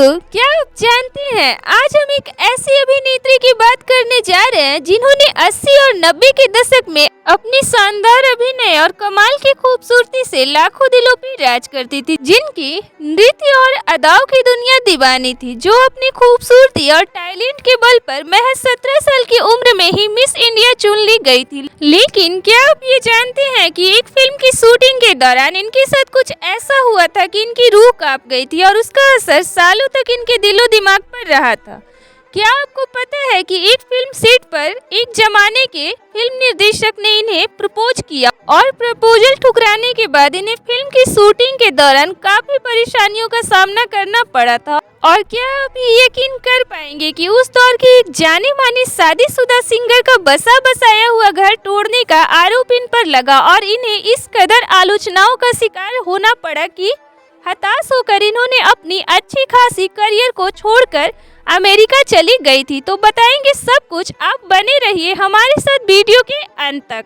दोस्तों, क्या आप जानते हैं आज हम एक ऐसी अभिनेत्री की बात करने जा रहे हैं जिन्होंने 80 और 90 के दशक में अपनी शानदार अभिनय और कमाल की खूबसूरती से लाखों दिलों पर राज करती थी, जिनकी नृत्य और अदाओं की दुनिया दीवानी थी, जो अपनी खूबसूरती और टैलेंट के बल पर महज 17 साल की उम्र में ही मिस इंडिया चुन ली गई थी। लेकिन क्या आप ये जानते हैं कि एक फिल्म की शूटिंग के दौरान इनके साथ कुछ ऐसा हुआ था कि इनकी रूह कांप गई थी और उसका असर सालों तक इनके दिलो दिमाग पर रहा था। क्या आपको पता है कि एक फिल्म सेट पर एक जमाने के फिल्म निर्देशक ने इन्हें प्रपोज किया और प्रपोजल ठुकराने के बाद इन्हें फिल्म की शूटिंग के दौरान काफी परेशानियों का सामना करना पड़ा था। और क्या आप ये यकीन कर पाएंगे कि उस दौर की एक जानी मानी शादीशुदा सिंगर का बसा बसाया हुआ घर तोड़ने का आरोप इन पर लगा और इन्हें इस कदर आलोचनाओं का शिकार होना पड़ा कि हताश होकर इन्होंने अपनी अच्छी खासी करियर को छोड़कर अमेरिका चली गई थी। तो बताएंगे सब कुछ, आप बने रहिए हमारे साथ वीडियो के अंत तक।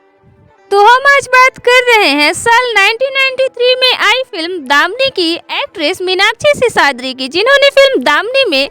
तो हम आज बात कर रहे हैं साल 1993 में आई फिल्म दामनी की एक्ट्रेस मीनाक्षी सिसाद्री की, जिन्होंने फिल्म दामनी में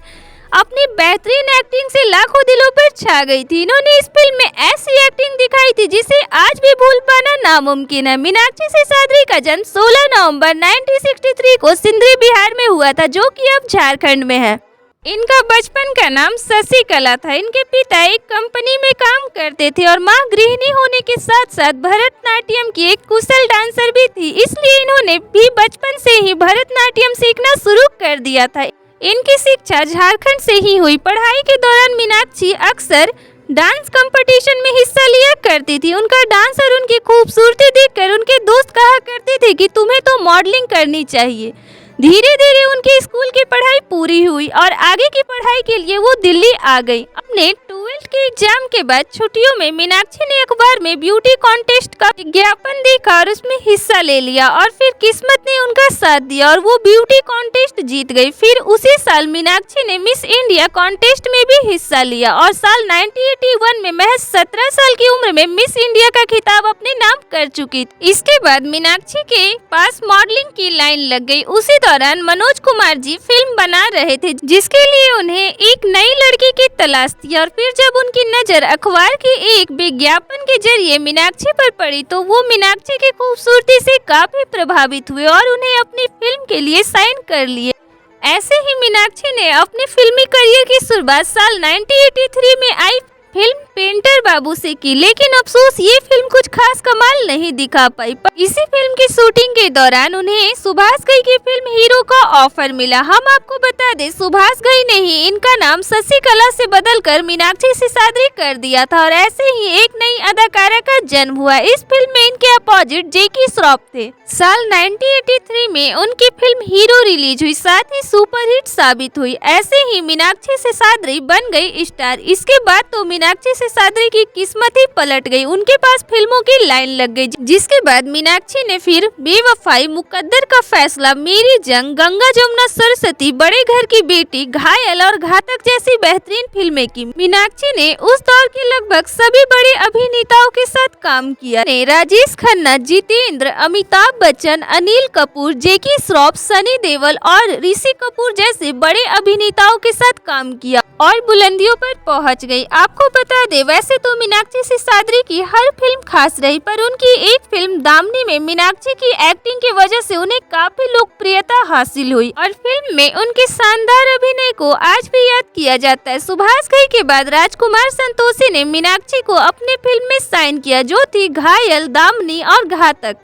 अपनी बेहतरीन एक्टिंग से लाखों दिलों पर छा गई थी। इन्होंने इस फिल्म में ऐसी एक्टिंग दिखाई थी जिसे आज भी भूल पाना नामुमकिन है। मीनाक्षी सिसाद्री का जन्म 16 नवंबर 1963 को सिंदरी बिहार में हुआ था, जो कि अब झारखंड में है। इनका बचपन का नाम शशि कला था। इनके पिता एक कंपनी में काम करते थे और मां गृहिणी होने के साथ साथ भरतनाट्यम की एक कुशल डांसर भी थी, इसलिए इन्होंने भी बचपन से ही भरतनाट्यम सीखना शुरू कर दिया था। इनकी शिक्षा झारखंड से ही हुई। पढ़ाई के दौरान मीनाक्षी अक्सर डांस कंपटीशन में हिस्सा लिया करती थी। उनका डांस और उनकी खूबसूरती देखकर उनके दोस्त कहा करते थे कि तुम्हें तो मॉडलिंग करनी चाहिए। धीरे धीरे उनकी स्कूल की पढ़ाई पूरी हुई और आगे की पढ़ाई के लिए वो दिल्ली आ गई। अपने 12th के एग्जाम के बाद छुट्टियों में मीनाक्षी ने अखबार में ब्यूटी कॉन्टेस्ट का विज्ञापन देखा और उसमें हिस्सा ले लिया और फिर किस्मत ने उनका साथ दिया और वो ब्यूटी कॉन्टेस्ट जीत गई। फिर उसी साल मीनाक्षी ने मिस इंडिया कॉन्टेस्ट में भी हिस्सा लिया और साल 1981 में महज 17 साल की उम्र में मिस इंडिया का खिताब अपने नाम कर चुकी थी। इसके बाद मीनाक्षी के पास मॉडलिंग की लाइन लग गई। उसी दौरान मनोज कुमार जी फिल्म बना रहे थे, जिसके लिए उन्हें एक नई लड़की की तलाश थी और फिर जब उनकी नजर अखबार के एक विज्ञापन के जरिए मीनाक्षी पर पड़ी तो वो मीनाक्षी की खूबसूरती से काफी प्रभावित हुए और उन्हें अपनी फिल्म के लिए साइन कर लिए। ऐसे ही मीनाक्षी ने अपने फिल्मी करियर की शुरुआत साल 1983 में आई फिल्म पेंटर बाबू से की, लेकिन अफसोस ये फिल्म कुछ खास कमाल नहीं दिखा पाई। इसी फिल्म की शूटिंग के दौरान उन्हें सुभाष घई की फिल्म हीरो का ऑफर मिला। हम आपको बता दें, सुभाष घई ने ही इनका नाम शशि कला से बदलकर मीनाक्षी सिसाद्री कर दिया था और ऐसे ही एक नई अदाकारा का जन्म हुआ। इस फिल्म में इनके अपोजिट जैकी श्रॉफ थे। साल 1983 में उनकी फिल्म हीरो रिलीज हुई, साथ ही सुपरहिट साबित हुई। ऐसे ही मीनाक्षी सिसाद्री बन गई स्टार। इसके बाद तो मीनाक्षी सिसाद्री की किस्मत ही पलट गई। उनके पास फिल्मों की लाइन लग गई, जिसके बाद मीनाक्षी ने फिर बेवफाई, मुकद्दर का फैसला, मेरी जंग, गंगा जमुना सरस्वती, बड़े घर की बेटी, घायल और घातक जैसी बेहतरीन फिल्में की। मीनाक्षी ने उस दौर के लगभग सभी बड़े अभिनेताओं के साथ काम किया। राजेश खन्ना, जितेंद्र, अमिताभ बच्चन, अनिल कपूर, जैकी श्रॉफ, सनी देओल और ऋषि कपूर जैसे बड़े अभिनेताओं के साथ काम किया और बुलंदियों पर पहुंच गई। आपको बता दे, वैसे तो मीनाक्षी सिसाद्री की हर फिल्म खास रही, पर उनकी एक फिल्म दामनी में मीनाक्षी की एक्टिंग की वजह से उन्हें काफी लोकप्रियता हासिल हुई और फिल्म में उनके शानदार अभिनय को आज भी याद किया जाता है। सुभाष घई के बाद राजकुमार संतोषी ने मीनाक्षी को अपने फिल्म में साइन किया, जो थी घायल, दामनी और घातक।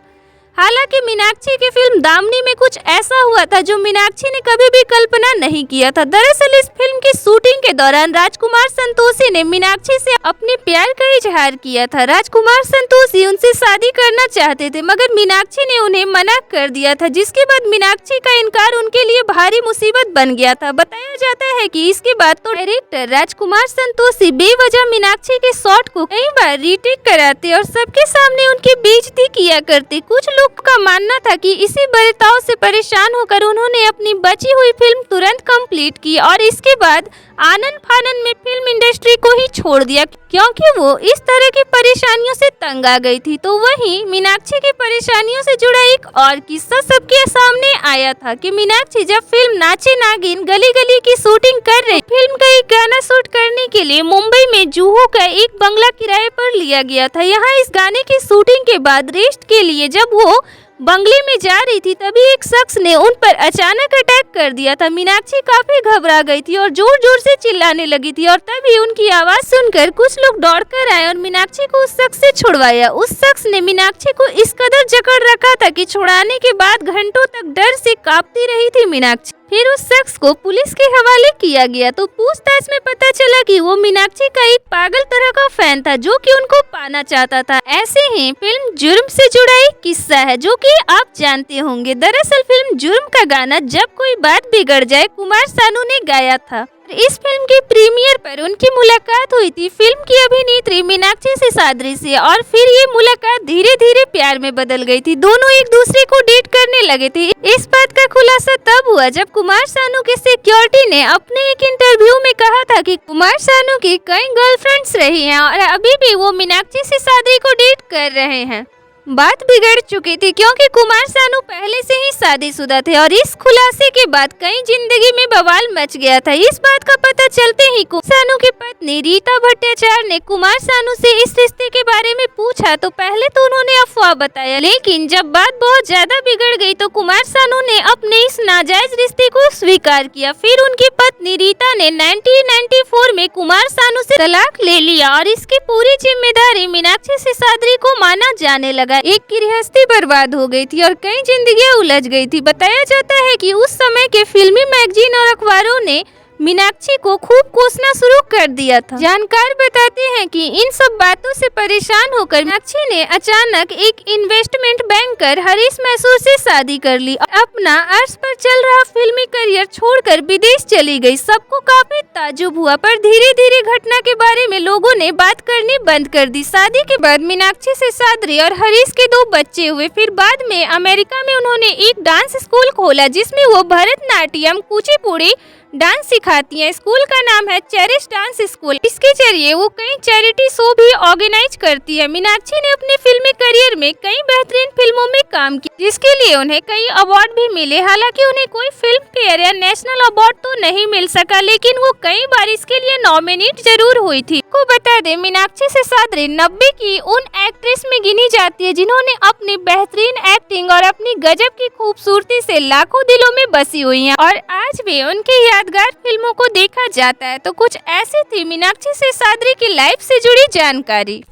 हालांकि मीनाक्षी की फिल्म दामनी में कुछ ऐसा हुआ था जो मीनाक्षी ने कभी भी कल्पना नहीं किया था। दरअसल इस फिल्म की शूटिंग के दौरान राजकुमार संतोषी ने मीनाक्षी से अपने प्यार का इजहार किया था। राजकुमार संतोषी उनसे शादी करना चाहते थे, मगर मीनाक्षी ने उन्हें मना कर दिया था, जिसके बाद मीनाक्षी का इनकार उनके लिए भारी मुसीबत बन गया था। बताया जाता है कि इसके बाद तो डायरेक्टर राजकुमार संतोषी बेवजह मीनाक्षी के शॉट को कई बार रीटेक कराते और सबके सामने उनकी बेइज्जती किया करते। कुछ लोग का मानना था कि इसी बर्ताव से परेशान होकर उन्होंने अपनी बची हुई फिल्म तुरंत कंप्लीट की और इसके बाद आनन फानन में फिल्म इंडस्ट्री को ही छोड़ दिया, क्योंकि वो इस तरह की परेशानियों से तंग आ गई थी। तो वहीं मीनाक्षी की परेशानियों से जुड़ा एक और किस्सा सबके सामने आया था कि मीनाक्षी जब फिल्म नाचे नागिन गली गली की शूटिंग कर रही, फिल्म का एक गाना शूट करने के लिए मुंबई में जुहू का एक बंगला किराए पर लिया गया था। यहाँ इस गाने की शूटिंग के बाद रेस्ट के लिए जब वो बंगले में जा रही थी, तभी एक शख्स ने उन पर अचानक अटैक कर दिया था। मीनाक्षी काफी घबरा गई थी और जोर जोर से चिल्लाने लगी थी और तभी उनकी आवाज सुनकर कुछ लोग दौड़कर आए और मीनाक्षी को उस शख्स से छुड़वाया। उस शख्स ने मीनाक्षी को इस कदर जकड़ रखा था कि छुड़ाने के बाद घंटों तक डर से कांपती रही थी मीनाक्षी। फिर उस शख्स को पुलिस के हवाले किया गया तो पूछताछ में पता चला कि वो मीनाक्षी का एक पागल तरह का फैन था जो कि उनको पाना चाहता था। ऐसे ही फिल्म जुर्म से जुड़ा एक किस्सा है जो कि आप जानते होंगे। दरअसल फिल्म जुर्म का गाना जब कोई बात बिगड़ जाए कुमार सानू ने गाया था। इस फिल्म के प्रीमियर पर उनकी मुलाकात हुई थी फिल्म की अभिनेत्री मीनाक्षी सिसाद्री से और फिर ये मुलाकात धीरे धीरे प्यार में बदल गई थी। दोनों एक दूसरे को डेट करने लगे थे। इस बात का खुलासा तब हुआ जब कुमार सानू के सिक्योरिटी ने अपने एक इंटरव्यू में कहा था कि कुमार सानू की कई गर्लफ्रेंड्स रही हैं और अभी भी वो मीनाक्षी सिसाद्री को डेट कर रहे हैं। बात बिगड़ चुकी थी क्योंकि कुमार सानू पहले से ही शादीशुदा थे और इस खुलासे के बाद कई जिंदगी में बवाल मच गया था। इस बात का पता चलते ही कुमार सानू की पत्नी रीता भट्टाचार्य ने कुमार सानू से इस रिश्ते के बारे में पूछा तो पहले तो उन्होंने अफवाह बताया, लेकिन जब बात बहुत ज्यादा बिगड़ गई तो कुमार सानू ने अपने इस नाजायज रिश्ते को स्वीकार किया। फिर उनकी पत्नी रीता ने 1994 में कुमार सानू से तलाक ले लिया और इसकी पूरी जिम्मेदारी मीनाक्षी सिसाद्री को माना जाने लगा। एक गृहस्थी बर्बाद हो गई थी और कई जिंदगियां उलझ गई थी। बताया जाता है कि उस समय के फिल्मी मैगजीन और अखबारों ने मीनाक्षी को खूब कोसना शुरू कर दिया था। जानकार बताते हैं कि इन सब बातों से परेशान होकर मीनाक्षी ने अचानक एक इन्वेस्टमेंट बैंकर हरीश मैसूर से शादी कर ली और अपना अर्श पर चल रहा फिल्मी करियर छोड़कर विदेश चली गई। सबको काफी ताज्जुब हुआ, पर धीरे धीरे घटना के बारे में लोगों ने बात करनी बंद कर दी। शादी के बाद मीनाक्षी सिसाद्री और हरीश के 2 बच्चे हुए। फिर बाद में अमेरिका में उन्होंने एक डांस स्कूल खोला जिसमें वो भरतनाट्यम, कुचिपुड़ी डांस सिखाती हैं। स्कूल का नाम है चेरिश डांस स्कूल। इसके जरिए वो कई चैरिटी शो भी ऑर्गेनाइज करती है। मीनाक्षी ने अपने फिल्मी करियर में कई बेहतरीन फिल्मों में काम किया जिसके लिए उन्हें कई अवार्ड भी मिले। हालांकि उन्हें कोई फिल्म फेयर या नेशनल अवार्ड तो नहीं मिल सका, लेकिन वो कई बार इसके लिए नॉमिनेट जरूर हुई थी। को बता दें, मीनाक्षी सिसाद्री 90 की उन एक्ट्रेस में गिनी जाती है जिन्होंने अपनी बेहतरीन एक्टिंग और अपनी गजब की खूबसूरती से लाखों दिलों में बसी हुई हैं और आज भी उनकी यादगार फिल्मों को देखा जाता है। तो कुछ ऐसी थी मीनाक्षी सिसाद्री की लाइफ से जुड़ी जानकारी।